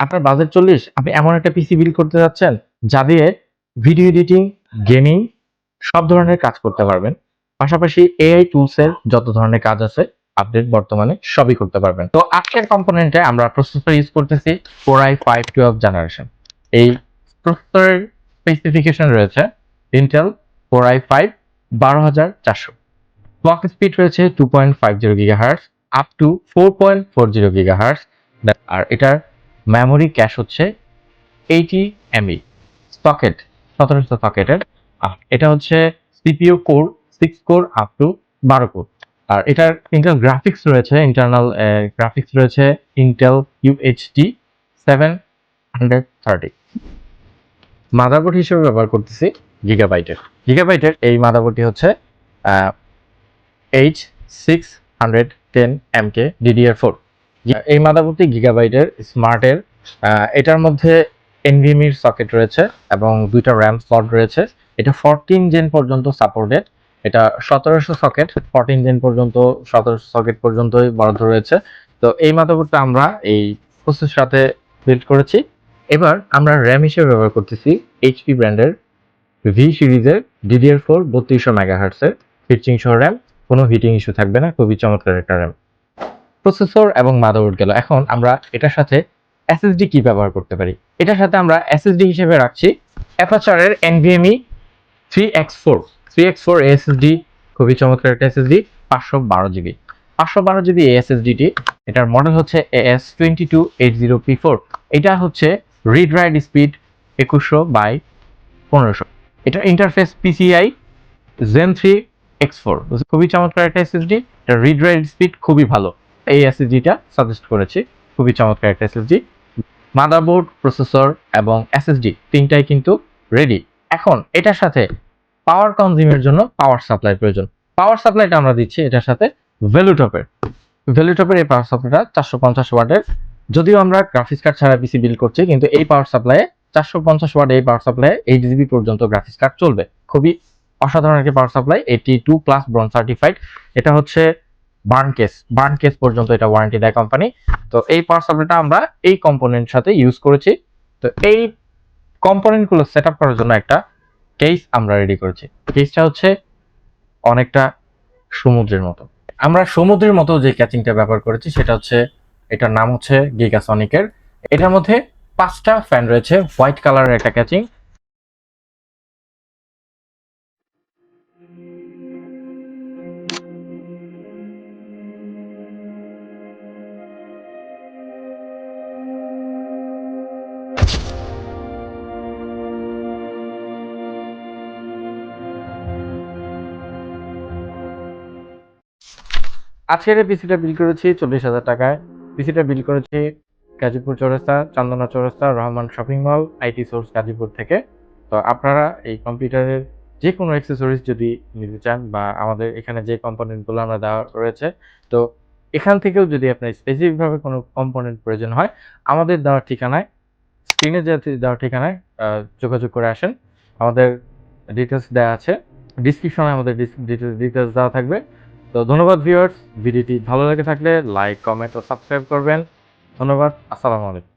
আপনার বাজেট 40, আপনি এমন একটা পিসি বিল্ড করতে যাচ্ছেন যা দিয়ে ভিডিও এডিটিং, গেমিং সব ধরনের কাজ করতে পারবেন। পাশাপাশি এআই টুলস এর যত ধরনের কাজ আছে আপডেট বর্তমানে সবই করতে পারবেন। তো আজকের কম্পোনেন্টে আমরা প্রসেসর ইউজ করতেছি Core i5-12 জেনারেশন। এই প্রসেসরের স্পেসিফিকেশন রয়েছে Intel Core i5 12400, clock speed রয়েছে 2.50 GHz আপ টু 4.40 GHz, আর এটার মেমোরি ক্যাশ হচ্ছে 80 MB, সকেট 1700 সকেটের। এটা হচ্ছে CPU core 6 core up to 12 core. আর এটার ইন্টারনাল গ্রাফিক্স রয়েছে Intel UHD 730। মাদারবোর্ড হিসেবে ব্যবহার করতেছি গিগাবাইটের এই মাদারবোর্ডটি হচ্ছে H610MK DDR4। এই মাদারবোর্ডটি গিগাবাইটের স্মার্টের। এটার মধ্যে NVMe সকেট রয়েছে এবং দুইটা র্যাম স্লট রয়েছে। এটা 14 জেন পর্যন্ত সাপোর্টেড। এটা 1700 সকেট, 14 জেন পর্যন্ত 1700 সকেট পর্যন্তই বরাদ্দ রয়েছে। তো এই মাদারবোর্ডটা আমরা এই প্রসেসর সাথে বিল্ড করেছি। এবার আমরা র্যাম হিসেবে ব্যবহার করতেছি HP ব্র্যান্ডের V সিরিজের DDR4 3200 MHz এর ফিটচিং সহ র্যাম। কোনো হিটিং ইস্যু থাকবে না, খুবই চমৎকার একটা র্যাম। প্রসেসর এবং মাদারবোর্ড গেল, এখন আমরা এটার সাথে এসএসডি কি ব্যবহার করতে পারি। এটার সাথে আমরা এসএসডি হিসেবে রাখছি অ্যাপাচারের NVMe 3x4 এসএসডি, খুবই চমৎকার একটা এসএসডি, 512 জিবি এই এসএসডিটি। এটার মডেল হচ্ছে AS2280P4। এটা হচ্ছে রিড রাইট স্পিড 2100/1500। এটা ইন্টারফেস PCI Zen 3 X4, খুবই চমৎকার একটা এসএসডি। এটা রিড রাইট স্পিড খুবই ভালো, এই এসএসডিটা সাজেস্ট করেছি, খুবই চমৎকার একটা এসএসডি। মাদারবোর্ড, প্রসেসর এবং এসএসডি তিনটাই কিন্তু রেডি। এখন এটার সাথে পাওয়ার কনজিউমের জন্য পাওয়ার সাপ্লাই প্রয়োজন। পাওয়ার সাপ্লাইটা আমরা দিচ্ছি এটার সাথে ভ্যালুটপের এই পাওয়ার সাপ্লাইটা 450 ওয়াটের। যদিও আমরা গ্রাফিক্স কার্ড ছাড়া পিসি বিল্ড করছি, কিন্তু এই পাওয়ার সাপ্লাইয়ে 450 ওয়াট এই পাওয়ার সাপ্লাইয়ে 8 জিবি পর্যন্ত গ্রাফিক্স কার্ড চলবে। খুবই অসাধারণ একটি পাওয়ার সাপ্লাই, 82+ ব্রোঞ্জ সার্টিফাইড। এটা হচ্ছে বার্ন কেস পর্যন্ত এটা ওয়ারেন্টি দেয় কোম্পানি। তো এই পাওয়ার সাপ্লাইটা আমরা এই কম্পোনেন্ট সাথে ইউজ করেছি। তো এই কম্পোনেন্ট গুলো সেট আপ করার জন্য একটা কেস আমরা রেডি করেছি। কেসটা হচ্ছে অনেকটা সমুদ্রের মতো। আমরা সমুদ্রের মতো যে ক্যাচিংটা ব্যবহার করেছি সেটা হচ্ছে, এটার নাম হচ্ছে গিগাসনিকের। এটার মধ্যে 5টা ফ্যান রয়েছে, হোয়াইট কালারের একটা ক্যাচিং। আজকের এই পিসিটা বিল করেছি 40,000 টাকায়। পিসিটা বিল করেছি গাজীপুর চৌরাস্তা, চান্দনা চৌরাস্তা, Rahman shopping mall, IT source Gazipur থেকে। তো আপনারা এই কম্পিউটারের যে কোনো অ্যাক্সেসরিজ যদি নিতে চান বা আমাদের এখানে যে কম্পোনেন্টগুলো আমরা দেওয়া রয়েছে, তো এখান থেকেও যদি আপনার স্পেসিফিকভাবে কোনো কম্পোনেন্ট প্রয়োজন হয়, আমাদের দেওয়ার ঠিকানায়, স্ক্রিনে যে দেওয়ার ঠিকানায় যোগাযোগ করে আসেন। আমাদের ডিটেলস দেওয়া আছে ডিসক্রিপশনে, আমাদের ডিটেলস দেওয়া থাকবে। তো ধন্যবাদ ভিউয়ার্স, ভিডিওটি ভালো লেগে থাকলে লাইক, কমেন্ট ও সাবস্ক্রাইব করবেন। ধন্যবাদ, আসসালামু আলাইকুম।